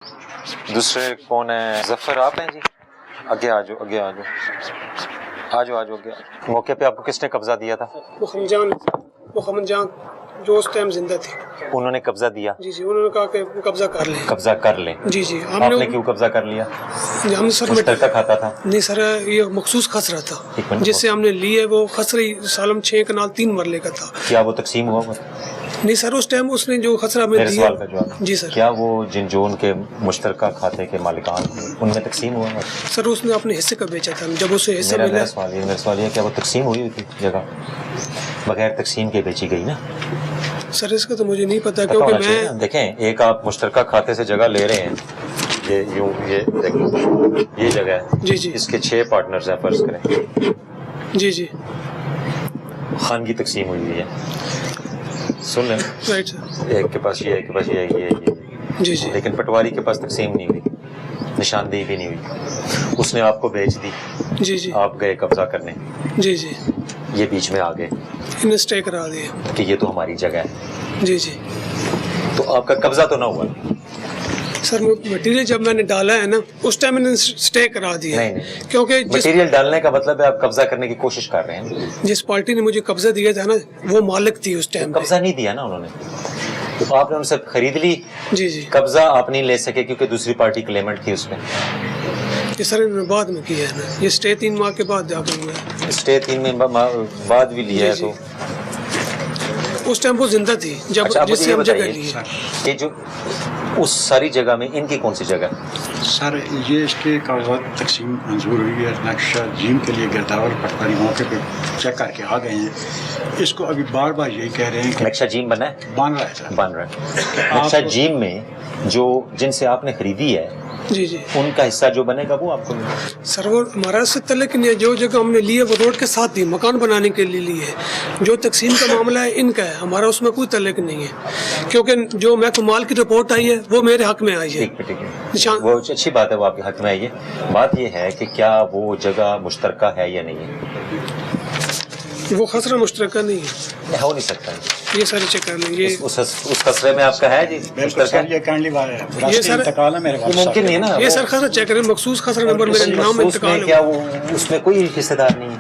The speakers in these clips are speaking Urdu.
دوسرے کون ہے؟ ظفر آپ ہیں جی؟ آگے آ جاؤ، آگے آ جاؤ، آ جاؤ، آ جاؤ آگے۔ موقع پہ آپ کو کس نے قبضہ دیا تھا؟ محمد جان جو اس ٹائم زندہ تھے، انہوں نے قبضہ دیا؟ جی جی، انہوں نے کہا کہ قبضہ کر لیں۔ قبضہ کر لیں؟ جی جی۔ آپ نے کیوں قبضہ کر لیا؟ ہم سر مشترکہ کھاتا تھا؟ نہیں سر، یہ مخصوص خسرہ تھا جس سے ہم نے لی ہے، وہ خسرہ سالم 6 کنال 3 مرلے کا تھا۔ کیا وہ تقسیم ہوا؟ نہیں سر، اس ٹائم اس نے جو خسرہ ہمیں میرے دیا۔ سوال کا جواب۔ جی سر۔ کیا وہ جو ان کے مشترکہ کھاتے کے مالکان ان میں تقسیم ہوا؟ سر اس نے اپنے حصے کا بیچا تھا، جب اسے حصہ ملا۔ میرا سوال یہ کیا وہ تقسیم ہوئی تھی جگہ بغیر تقسیم کے بیچی گئی نا؟ سر اس کا تو مجھے نہیں پتا، کیونکہ میں دیکھیں، ایک آپ مشترکہ کھاتے سے جگہ لے رہے ہیں، یہ جگہ ہے جی جی، اس کے 6 پارٹنرز ہیں فرض کریں، جی جی، خان کی تقسیم ہوئی ہے، سن لیں، رائٹ سر، ایک کے پاس یہ، ایک کے پاس یہ، جی جی، لیکن پٹواری کے پاس تقسیم نہیں ہوئی، نشاندہی بھی نہیں ہوئی، اس نے آپ کو بیچ دی، جی جی، آپ گئے قبضہ کرنے، جی جی، یہ بیچ میں آ گئے انہیں اسٹے کرا دیا کہ یہ تو ہماری جگہ ہے، جی جی۔ تو آپ کا قبضہ تو نہ ہوا؟ سر مٹیریل جب میں نے ڈالا ہے نا، اس ٹائم میں نے اسٹے کرا دیا، نہیں، کیونکہ مٹیریل ڈالنے کا مطلب ہے آپ قبضہ کرنے کی کوشش کر رہے ہیں۔ جس پارٹی نے مجھے قبضہ دیا تھا نا، وہ مالک تھی اس ٹائم۔ قبضہ نہیں دیا نا انہوں نے، تو آپ نے ان سے خرید لی، جی جی، قبضہ آپ نہیں لے سکے کیونکہ دوسری پارٹی کلیمنٹ تھی اس میں۔ یہ سر انہوں نے بعد میں کیا ہے نا، یہ اسٹے 3 ماہ کے بعد جا کر ہوا ہے۔ اسٹے 3 میں بعد بھی لیا ہے تو اس ٹائم وہ زندہ تھی جب جس سے ہم جگہ لی ہے۔ کہ جو اس ساری جگہ میں ان کی کون سی جگہ؟ سر یہ اس کے کاغذات تقسیم منظور ہوئی ہے، نقشہ جیم کے لیے گرداور پٹواری موقع پہ چیک کر کے آ گئے ہیں، اس کو ابھی بار بار یہی کہہ رہے ہیں کہ نقشہ جیم بنا ہے؟ بن رہا ہے سر، بن رہا ہے۔ نقشہ جیم میں جن سے آپ نے خریدی ہے جی جی، ان کا حصہ جو بنے گا وہ آپ کو ملے گا؟ سر وہ ہمارا اس سے تعلق نہیں ہے، جو جگہ ہم نے لی ہے وہ روڈ کے ساتھ تھی، مکان بنانے کے لیے لی ہے، جو تقسیم کا معاملہ ہے ان کا ہے، ہمارا اس میں کوئی تعلق نہیں ہے، کیونکہ جو محکمہ مال کی رپورٹ آئی ہے وہ میرے حق میں آئی ہے۔ ٹھیک ہے، وہ اچھی بات ہے، وہ آپ کے حق میں آئی ہے۔ بات یہ ہے کہ کیا وہ جگہ مشترکہ ہے یا نہیں ہے؟ وہ خسرہ مشترکہ نہیں ہے، ہو نہیں سکتا یہ سارے چیک کر لیں گے۔ اس خسرے میں آپ کا ہے جی بالکل سر، یہ کانڈلی والا ہے، یہ وراثتی سر انتقال ہے میرے پاس۔ ممکن نہیں ہے نا، یہ سر خسرہ چیک کریں، مخصوص خسرہ نمبر میرے نام میں انتقال کیا ہوا۔ وہ اس میں کوئی حصہ دار نہیں ہے؟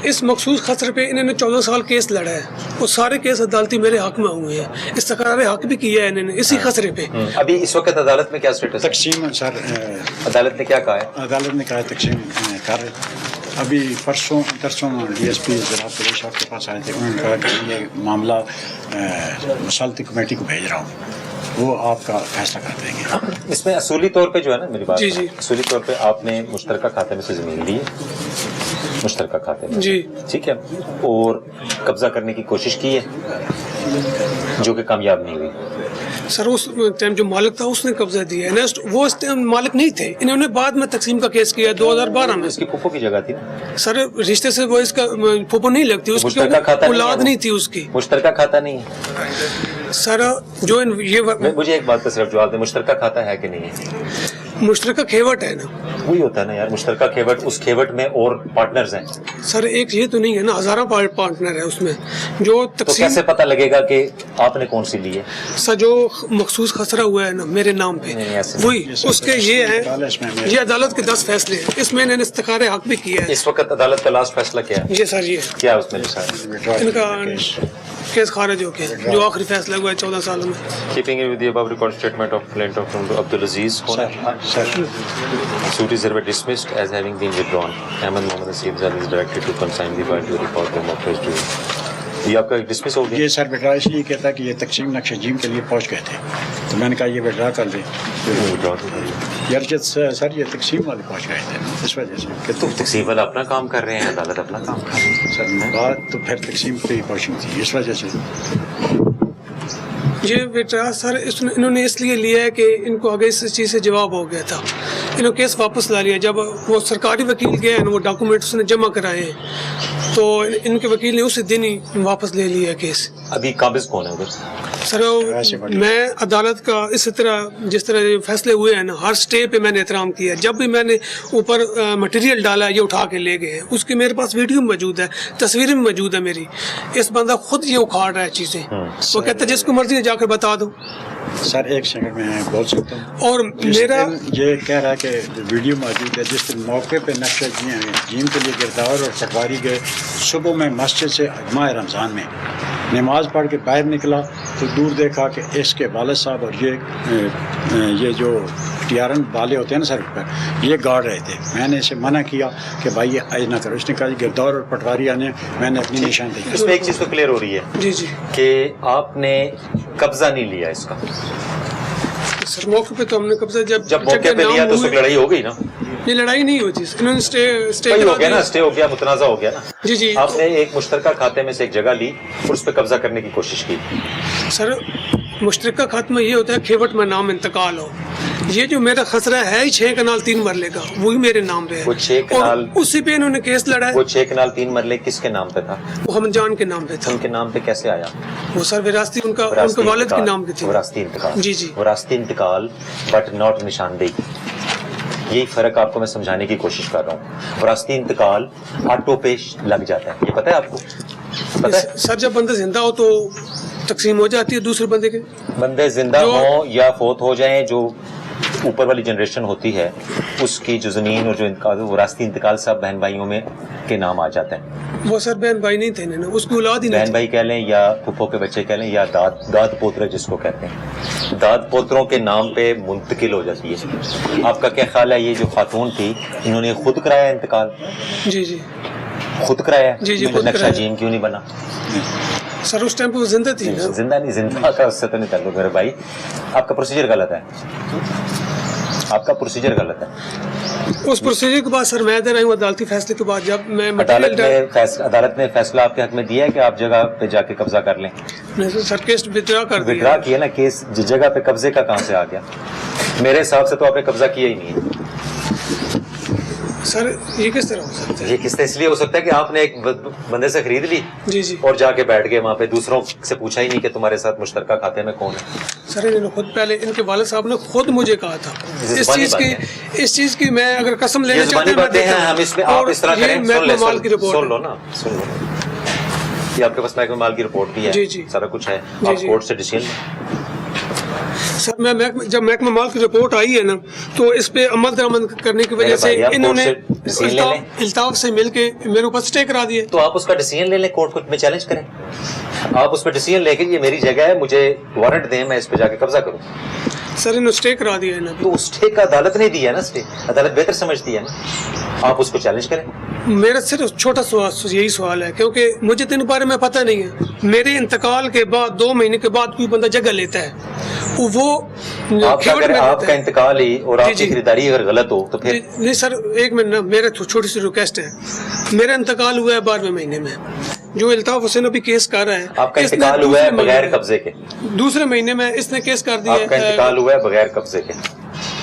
اس مخصوص خسرے پہ انہوں نے 14 سال کیس لڑا ہے، وہ سارے کیس عدالتی میرے حق میں ہوئے ہیں، استقرار حق بھی کیا ہے انہوں نے اسی خسرے پہ۔ ابھی اس وقت عدالت میں کیا اسٹیٹس ہے؟ تقسیم سر عدالت نے کیا کہا ہے؟ عدالت نے کہا ہے تقسیم کر رہے، ابھی پرسوں ڈی ایس پی زراعت پریش آپ کے پاس آئے تھے، انہوں نے کہا کہ یہ معاملہ مسلطی کمیٹی کو بھیج رہا ہوں، وہ آپ کا فیصلہ کر دیں گے۔ اس میں اصولی طور پہ جو ہے نا میری بات، جی جی، اصولی طور پہ آپ نے مشترکہ کھاتے میں سے زمین لی ہے، مشترکہ کھاتے میں، جی ٹھیک ہے، اور قبضہ کرنے کی کوشش کی ہے جو کہ کامیاب نہیں ہوئی۔ سر اس ٹائم جو مالک تھا اس نے قبضہ دیا ہے، وہ اس ٹائم مالک نہیں تھے، انہوں نے بعد میں تقسیم کا کیس کیا 2012 میں۔ اس کی پھوپھو کی جگہ تھی نا؟ سر رشتے سے وہ اس کا پھوپھو نہیں لگتی، اس کی مشترکہ کھاتا اولاد نہیں تھی اس کی۔ مشترکہ کھاتا نہیں ہے سر جو یہ مجھے ایک بات کا صرف جواب دیں، مشترکہ کھاتا ہے کہ نہیں ہے؟ مشترکہ کھیوٹ ہے نا، وہی ہوتا ہے نا یار، مشترکہ کھیوٹ، اس کھیوٹ میں اور پارٹنرز ہیں۔ سر ایک یہ تو نہیں ہے نا، ہزاروں پارٹنر ہے اس میں، جو تو تقسیم کیسے پتہ لگے گا کہ آپ نے کون سی لی ہے؟ سر جو مخصوص خسرہ ہوا ہے نا میرے نام پہ، وہی اس کے یہ ہے، یہ عدالت کے 10 فیصلے ہیں، اس میں انہوں نے استقرار حق بھی کیا ہے۔ اس وقت عدالت کا لاسٹ فیصلہ کیا ہے؟ یہ سر یہ کیا اس میں لکھا ہے؟ ان کا کیس خارج ہو گیا، جو آخری فیصلہ ہوا ہے 14 سالوں میں۔ Keeping it with the above recorded statement of plaintiff from Abdulaziz, suit is hereby dismissed as having been withdrawn. Ahmed Mohammad Asif Zal is directed to consign the file to report them of his due. یہ آپ کا ڈسمس ہو گیا؟ یہ سر وڈرا اس لیے کہتا کہ یہ تقسیم نقشہ جیم کے لیے پہنچ گئے تھے، تو میں نے کہا یہ وڈرا کر دیں، یرجت سر یہ تقسیم والے پہنچ گئے تھے، اس وجہ سے کہ تو تقسیم والا اپنا کام کر رہے ہیں، عدالت اپنا کام کر رہی ہے سر بات تو پھر تقسیم پہ ہی پہنچی تھی، اس وجہ سے۔ یہ بیٹا سر انہوں نے اس لیے لیا ہے کہ ان کو آگے اس چیز سے جواب ہو گیا تھا، انہوں نے کیس واپس لا لیا، جب وہ سرکاری وکیل گئے ہیں وہ ڈاکومنٹس نے جمع کرائے ہیں، تو ان کے وکیل نے اسی دن ہی واپس لے لیا کیس۔ ابھی قابض کون ہے ادھر؟ سر میں عدالت کا اسی طرح جس طرح فیصلے ہوئے ہیں نا ہر سٹے پہ میں نے احترام کیا. جب بھی میں نے اوپر مٹیریل ڈالا یہ اٹھا کے لے گئے, اس کی میرے پاس ویڈیو موجود ہے, تصویریں بھی موجود ہے میری. اس بندہ خود یہ اکھاڑ رہا ہے چیزیں, وہ کہتا ہے جس کو مرضی ہے جا کے بتا دو. سر ایک سیکنڈ میں بول سکتا ہوں. اور میرا یہ کہہ رہا ہے کہ ویڈیو موجود ہے جس دن موقع پہ نقشہ جیم کے لیے گرداور اور پٹواری گئے. صبح میں مسجد سے ماہ رمضان میں نماز پڑھ کے باہر نکلا تو دور دیکھا کہ اس کے والد صاحب اور یہ جو ٹیارن والے ہوتے ہیں نا سر پر, یہ گاڑ رہے تھے. میں نے اسے منع کیا کہ بھائی یہ ایسا نہ کرو. اس نے کہا گرداور اور پٹواری آنے, میں نے اپنی نشاندہی. اس میں ایک چیز تو کلیئر ہو رہی ہے جی جی کہ آپ نے قبضہ نہیں لیا اس کا. سر موقع پہ تو ہم نے قبضہ جب موقع پہ لیا تو اس وقت لڑائی ہو گئی نا. یہ لڑائی نہیں ہوئی تھی, انہوں نے اسٹے ہو گیا نا, اسٹے ہو گیا, متنازع ہو گیا نا. جی جی. آپ نے ایک مشترکہ کھاتے میں سے ایک جگہ لی اور اس پہ قبضہ کرنے کی کوشش کی. سر مشترکہ خاتمہ یہ ہوتا ہے کھیوٹ میں نام انتقال ہو. یہ جو میرا خسرہ ہے 6 کنال 3 مرلے کا, وہی میرے نام پہ ہے. وہ 6 کنال اسی پہ انہوں نے کیس لڑا ہے. وہ 6 کنال 3 مرلے کس کے نام پہ تھا؟ وہ حمد جان کے نام پہ تھا. ان کے نام پہ کیسے آیا وہ؟ سر وراثتی ان کے والد کے نام پہ تھی. وراثتی انتقال. جی جی وراثتی انتقال بٹ ناٹ نشاندہی. یہی فرق آپ کو میں سمجھانے کی کوشش کر رہا ہوں. وراثتی انتقال آٹو پہ لگ جاتا ہے, یہ پتہ ہے آپ کو؟ پتہ ہے سر جب بندہ زندہ ہو تو تقسیم ہو جاتی ہے دوسرے بندے کے. بندے زندہ ہوں یا فوت ہو جائیں, جو اوپر والی جنریشن ہوتی ہے اس کی جو زمین اور جو انتقال وراثتی انتقال سب بہن بھائیوں میں کے نام آ جاتے ہیں. وہ سر بہن بھائی نہیں تھے نا, اس کی اولاد ہی نہیں. بہن بھائی کہہ لیں یا پھپھو کے بچے کہہ لیں یا داد پوترے جس کو کہتے ہیں, داد پوتروں کے نام پہ منتقل ہو جاتی ہے. آپ کا کیا خیال ہے یہ جو خاتون تھی انہوں نے خود کرایا انتقال؟ جی جی خود کرایا. جی جی نقشہ جیم کیوں نہیں بنا؟ سر اس ٹائم پہ وہ زندہ تھی. زندہ نہیں, زندہ کا اس سے تو نہیں تعلق میرے بھائی. آپ کا پروسیجر غلط ہے, آپ کا پروسیجر غلط ہے. اس پروسیجر کے بعد سر میں دے رہا ہوں عدالتی فیصلے کے بعد جب میں عدالت نے فیصلہ آپ کے حق میں دیا ہے کہ آپ جگہ پہ جا کے قبضہ کر لیں. سر کیس وڈرا کر دیا. وڈرا کیا نا کیس, جس جگہ پہ قبضے کا کہاں سے آ گیا؟ میرے حساب سے تو آپ نے قبضہ کیا ہی نہیں ہے. سر یہ کس طرح ہو سکتا ہے؟ یہ کس طرح اس لیے ہو سکتا ہے کہ آپ نے ایک بندے سے خرید لی جی جی اور جا کے بیٹھ گئے وہاں پہ, دوسروں سے پوچھا ہی نہیں کہ تمہارے ساتھ مشترکہ کھاتے میں کون ہے. سر انہوں نے خود پہلے ان کے والد صاحب نے خود مجھے کہا تھا اس چیز کی میں اگر قسم لینا چاہتے ہیں ہم اس میں آپ اس طرح کریں. سن لو نا, سن لو, یہ آپ کے پاس محکمہ مال کی رپورٹ بھی ہے, سارا کچھ ہے, آپ کورٹ سے ڈیسیژن لیں. سر میں جب محکمہ مال کی رپورٹ آئی ہے نا تو اس پہ عمل درآمد کرنے کی وجہ سے انہوں نے الطاف سے مل کے میرے اوپر اسٹے کرا دیے. تو آپ اس کا ڈیسیژن لے لیں, کورٹ میں چیلنج کریں. آپ اس پہ ڈیسیژن لے کے یہ میری جگہ ہے, مجھے وارنٹ دیں, میں اس پہ جا کے قبضہ کروں. سر انہوں نے اسٹے کرا دیا ہے نا. تو اسٹے کا عدالت نے دیا ہے نا, اسٹے عدالت بہتر سمجھتی ہے نا, آپ اس کو چیلنج کریں. میرا صرف چھوٹا سوال یہی سوال ہے کیونکہ مجھے تو ان بارے میں پتہ نہیں ہے. میرے انتقال کے بعد 2 مہینے کے بعد کوئی بندہ جگہ لیتا ہے, وہ آپ کا انتقال ہی اور آپ کی خریداری اگر غلط ہو تو پھر نہیں. سر ایک منٹ نا, میرا چھوٹی سی ریکویسٹ ہے. میرا انتقال ہوا ہے 12ویں مہینے میں, جو الطاف حسین ابھی کیس کر رہا ہے. آپ کا انتقال ہوا ہے بغیر قبضے کے. دوسرے مہینے میں اس نے کیس کر دیا. آپ کا انتقال ہوا ہے بغیر قبضے کے.